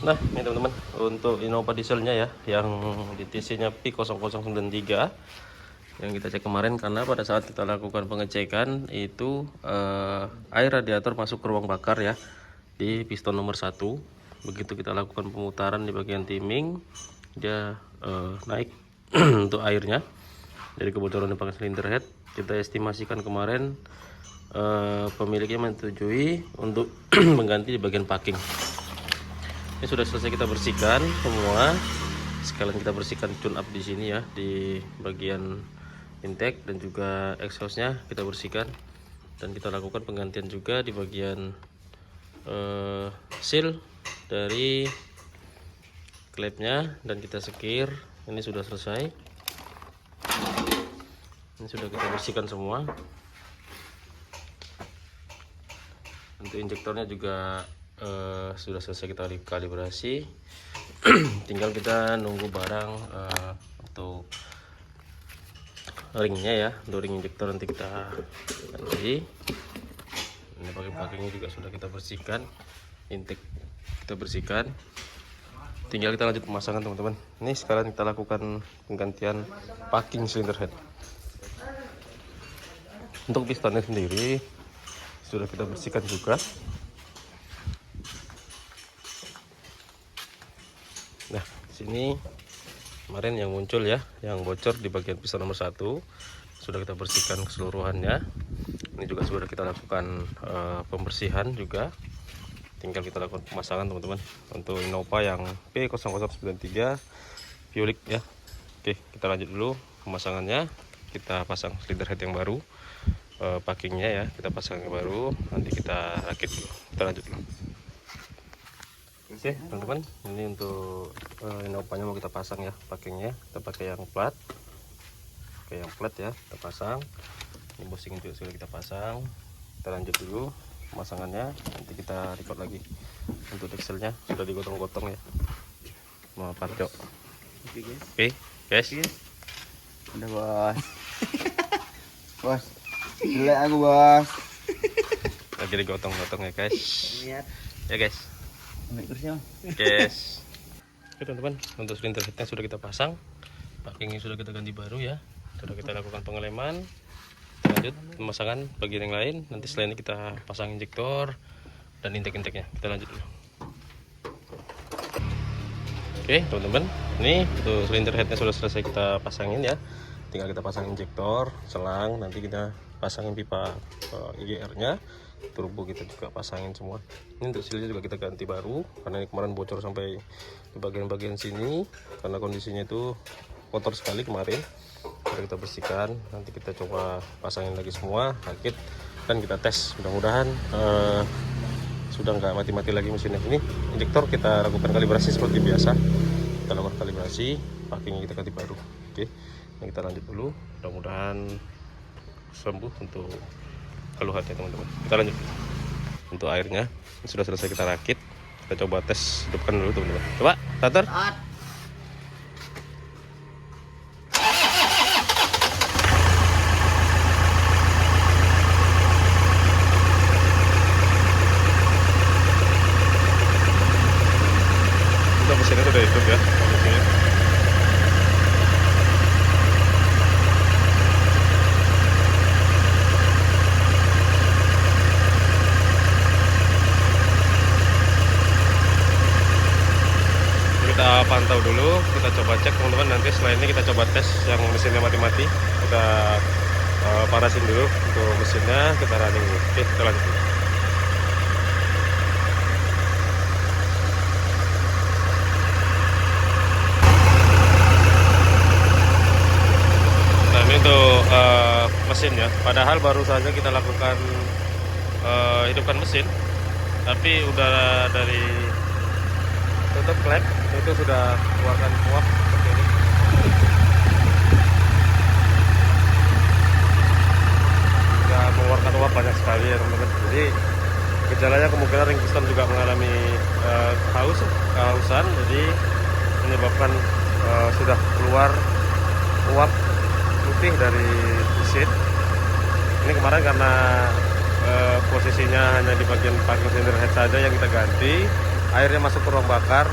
Nah, ini teman-teman, untuk Innova dieselnya ya, yang di TC-nya P0093 yang kita cek kemarin, karena pada saat kita lakukan pengecekan itu air radiator masuk ke ruang bakar ya di piston nomor 1. Begitu kita lakukan pemutaran di bagian timing, dia naik untuk airnya dari kebocoran di pakai silinder head. Kita estimasikan kemarin pemiliknya menyetujui untuk mengganti di bagian packing. Ini sudah selesai kita bersihkan semua. Sekalian kita bersihkan tune up di sini ya, di bagian intake dan juga exhaustnya kita bersihkan, dan kita lakukan penggantian juga di bagian seal dari klepnya, dan kita sekir. Ini sudah selesai. Ini sudah kita bersihkan semua. Untuk injektornya juga sudah selesai kita kalibrasi. Tinggal kita nunggu barang untuk ringnya ya, untuk ring injektor nanti kita ganti. Ini packingnya juga sudah kita bersihkan, intake kita bersihkan. Tinggal kita lanjut pemasangan teman-teman. Ini sekarang kita lakukan penggantian packing cylinder head. Untuk pistonnya sendiri sudah kita bersihkan juga. Nah, sini kemarin yang muncul ya, yang bocor di bagian piston nomor 1 sudah kita bersihkan keseluruhannya. Ini juga sudah kita lakukan pembersihan juga. Tinggal kita lakukan pemasangan teman-teman untuk Innova yang P0093 Violik ya. Oke, kita lanjut dulu pemasangannya. Kita pasang silinder head yang baru, packingnya ya kita pasang yang baru, nanti kita rakit dulu. Kita lanjut dulu. Oke teman-teman, ini untuk Innova-nya mau kita pasang ya, packingnya kita pakai yang flat, ya kita pasang. Ini bushing juga sudah kita pasang. Kita lanjut dulu pemasangannya, nanti kita record lagi. Untuk dexelnya sudah digotong-gotong ya sama Parjo. Oke guys, udah bos. Bos, jelek aku bos. lagi digotong-gotong ya guys. Ya guys. Yes. Oke teman-teman, untuk silinder headnya sudah kita pasang, packingnya sudah kita ganti baru ya, sudah kita lakukan pengeleman. Kita lanjut pemasangan bagian yang lain. Nanti selain ini kita pasang injektor dan intake-intake-nya. Kita lanjut dulu. Oke teman-teman, ini untuk silinder headnya sudah selesai kita pasangin ya. Tinggal kita pasang injektor, selang, nanti kita pasangin pipa IGR-nya, turbo kita juga pasangin semua. Ini untuk sealnya juga kita ganti baru, karena ini kemarin bocor sampai di bagian-bagian sini, karena kondisinya itu kotor sekali kemarin. Sudah kita bersihkan, nanti kita coba pasangin lagi semua, rakit, dan kita tes. Mudah-mudahan sudah nggak mati-mati lagi mesinnya. Ini injektor kita lakukan kalibrasi seperti biasa, kita lakukan kalibrasi, packingnya kita ganti baru. Oke, nah kita lanjut dulu, mudah-mudahan sembuh untuk keluhannya teman-teman. Kita lanjut untuk airnya, ini sudah selesai kita rakit. Kita coba tes hidupkan dulu teman-teman. Coba starter. Untuk mesinnya sudah hidup ya kondisinya. Kita pantau dulu, kita coba cek teman-teman. Nanti setelah ini kita coba tes yang mesinnya mati-mati. Kita panasin dulu untuk mesinnya, kita running dulu. Oke, kita lanjut dulu. Nah ini untuk mesin ya, padahal baru saja kita lakukan hidupkan mesin, tapi udara dari tutup klep itu sudah keluarkan uap seperti ini. Sudah mengeluarkan uap banyak sekali ya teman-teman. Jadi gejalanya kemungkinan ring piston juga mengalami kehausan, jadi menyebabkan sudah keluar uap putih dari mesin. Ini kemarin karena posisinya hanya di bagian packing cylinder head saja yang kita ganti, airnya masuk ke ruang bakar.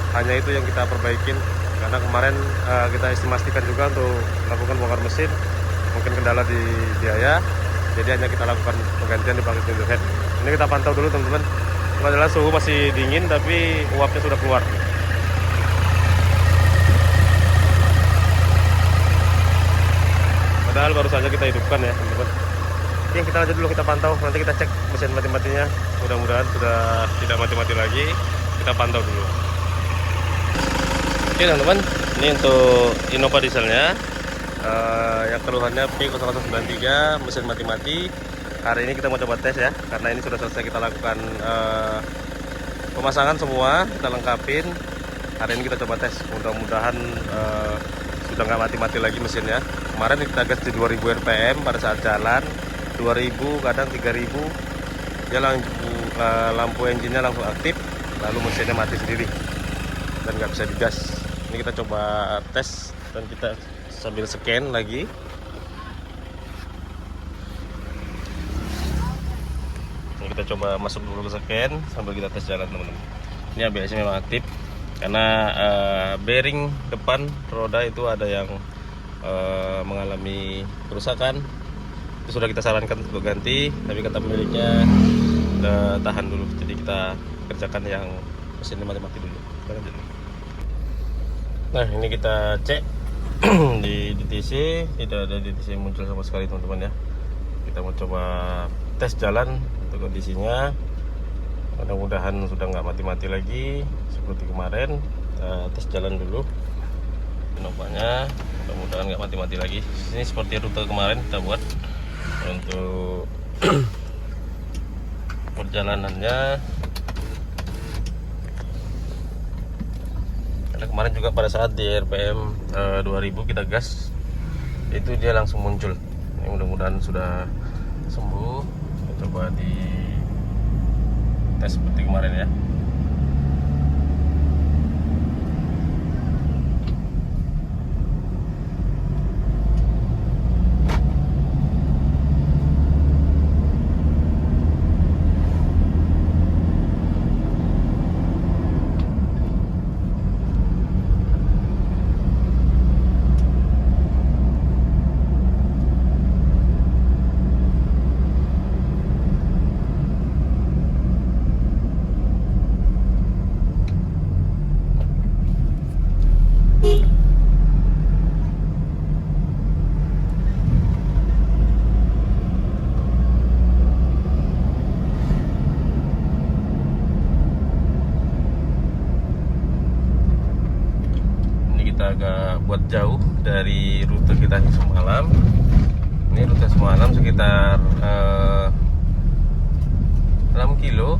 Hanya itu yang kita perbaikin, karena kemarin kita estimasikan juga untuk melakukan bongkar mesin, mungkin kendala di biaya, jadi hanya kita lakukan penggantian di pakai window head. Ini kita pantau dulu teman-teman. Padahal suhu masih dingin tapi uapnya sudah keluar. Padahal baru saja kita hidupkan ya teman-teman. Oke, kita lanjut dulu, kita pantau, nanti kita cek mesin mati-matinya. Mudah-mudahan sudah tidak mati-mati lagi. Kita pantau dulu. Oke teman-teman, ini untuk Innova dieselnya, yang keluhannya P0093 mesin mati-mati. Hari ini kita mau coba tes ya, karena ini sudah selesai kita lakukan pemasangan semua, kita lengkapin. Hari ini kita coba tes, mudah-mudahan sudah nggak mati-mati lagi mesinnya. Kemarin kita gas di 2000 rpm pada saat jalan, 2000 kadang 3000, dia lampu engine-nya langsung aktif, lalu mesinnya mati sendiri dan nggak bisa digas. Ini kita coba tes dan kita sambil scan lagi. Kita coba masuk dulu ke scan sambil kita tes jalan teman-teman. Ini ABS-nya memang aktif, karena bearing depan roda itu ada yang mengalami kerusakan. Itu sudah kita sarankan untuk ganti, tapi kata pemiliknya tahan dulu, jadi kita kerjakan yang mesinnya mati-mati dulu. Nah ini kita cek di DTC, tidak ada DTC yang muncul sama sekali teman-teman ya. Kita mau coba tes jalan untuk kondisinya, mudah-mudahan sudah nggak mati-mati lagi seperti kemarin. Tes jalan dulu Innovanya, mudah-mudahan nggak mati-mati lagi. Ini seperti rute kemarin kita buat untuk perjalanannya, karena kemarin juga pada saat di RPM 2000 kita gas, itu dia langsung muncul. Ini mudah-mudahan sudah sembuh. Kita coba di tes seperti kemarin ya. Kita agak buat jauh dari rute kita semalam. Ini rute semalam sekitar 6 kilo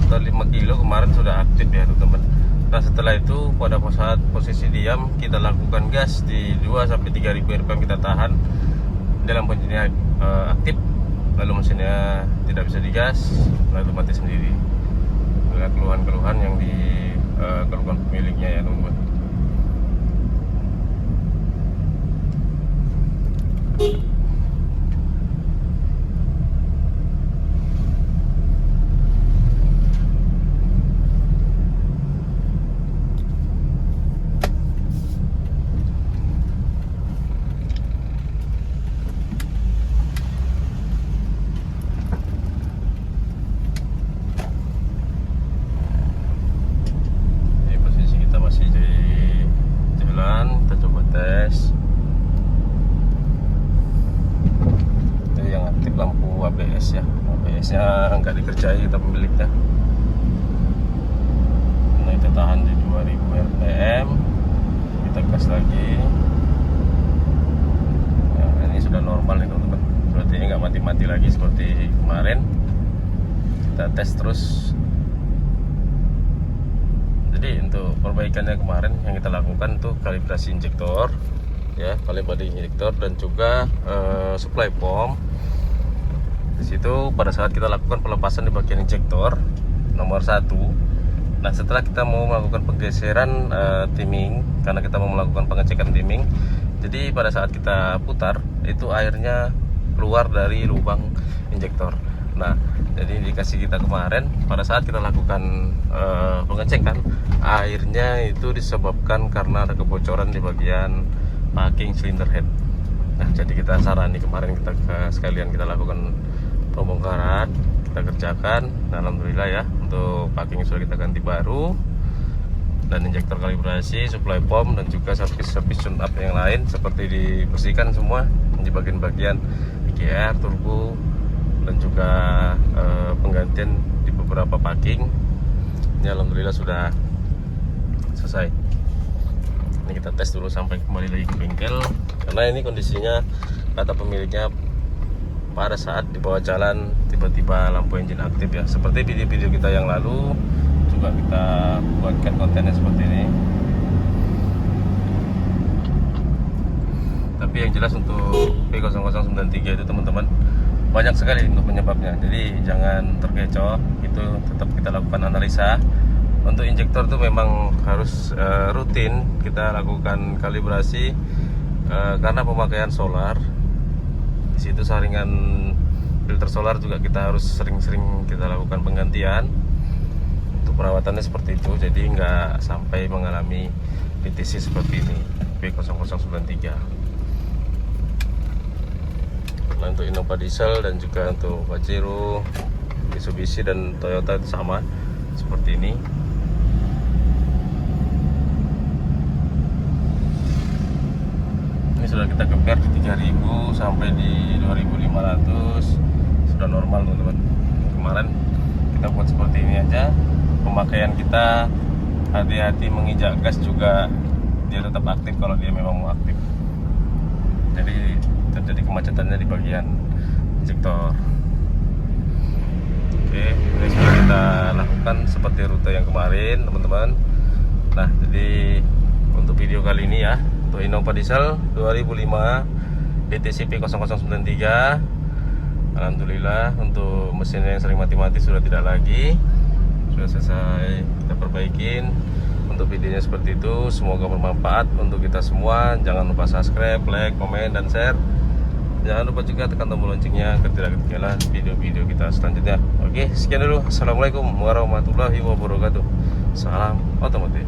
atau 5 kilo kemarin sudah aktif ya teman-teman. Nah setelah itu pada saat posisi diam kita lakukan gas di 2-3 ribu rpm, kita tahan, dalam mesinnya aktif, lalu mesinnya tidak bisa digas, lalu mati sendiri. Ada keluhan-keluhan yang dikeluhkan pemiliknya ya teman-teman. ABS ya, ABS-nya nggak dikerjai kita pemiliknya. Nah kita tahan di 2000 rpm, kita gas lagi. Nah, ini sudah normal nih teman-teman, berarti nggak mati-mati lagi seperti kemarin. Kita tes terus. Jadi untuk perbaikannya kemarin yang kita lakukan tuh kalibrasi injektor ya, kalibrasi injektor dan juga supply pump. Di situ pada saat kita lakukan pelepasan di bagian injektor nomor 1. Nah setelah kita mau melakukan pergeseran timing, karena kita mau melakukan pengecekan timing, jadi pada saat kita putar itu airnya keluar dari lubang injektor. Nah Jadi indikasi kita kemarin pada saat kita lakukan pengecekan, airnya itu disebabkan karena ada kebocoran di bagian packing cylinder head. Nah, jadi kita sarani kemarin sekalian kita lakukan pembongkaran, kita kerjakan. Nah, alhamdulillah ya, untuk packing sudah kita ganti baru, dan injektor kalibrasi, supply pump, dan juga servis tune up yang lain seperti dibersihkan semua di bagian-bagian IGR, turbo, dan juga penggantian di beberapa packing. Ini alhamdulillah sudah selesai. Ini kita tes dulu sampai kembali lagi ke bengkel, karena ini kondisinya kata pemiliknya pada saat dibawa jalan tiba-tiba lampu engine aktif ya, seperti video-video kita yang lalu juga kita buatkan kontennya seperti ini. Tapi yang jelas untuk P0093 itu teman-teman banyak sekali untuk penyebabnya, jadi jangan terkecoh. Itu tetap kita lakukan analisa. Untuk injektor itu memang harus rutin kita lakukan kalibrasi karena pemakaian solar. Di situ saringan filter solar juga kita harus sering-sering kita lakukan penggantian. Untuk perawatannya seperti itu, jadi nggak sampai mengalami PTC seperti ini, P0093. Nah, untuk Innova diesel dan juga untuk Pajero, Mitsubishi dan Toyota itu sama seperti ini. Ini sudah kita compare di 3000 sampai di 2500, sudah normal teman-teman. Kemarin kita buat seperti ini aja. Pemakaian kita hati-hati menginjak gas juga, dia tetap aktif kalau dia memang mau aktif. Jadi terjadi kemacetannya di bagian injektor. Oke, ini sudah kita lakukan seperti rute yang kemarin teman-teman. Nah, jadi untuk video kali ini ya, untuk Innova diesel 2005 DTC P0093, alhamdulillah untuk mesinnya yang sering mati-mati sudah tidak lagi, sudah selesai kita perbaikin. Untuk videonya seperti itu, semoga bermanfaat untuk kita semua. Jangan lupa subscribe, like, komen, dan share. Jangan lupa juga tekan tombol loncengnya agar tidak ketinggalan video-video kita selanjutnya. Oke, sekian dulu. Assalamualaikum warahmatullahi wabarakatuh. Salam otomotif.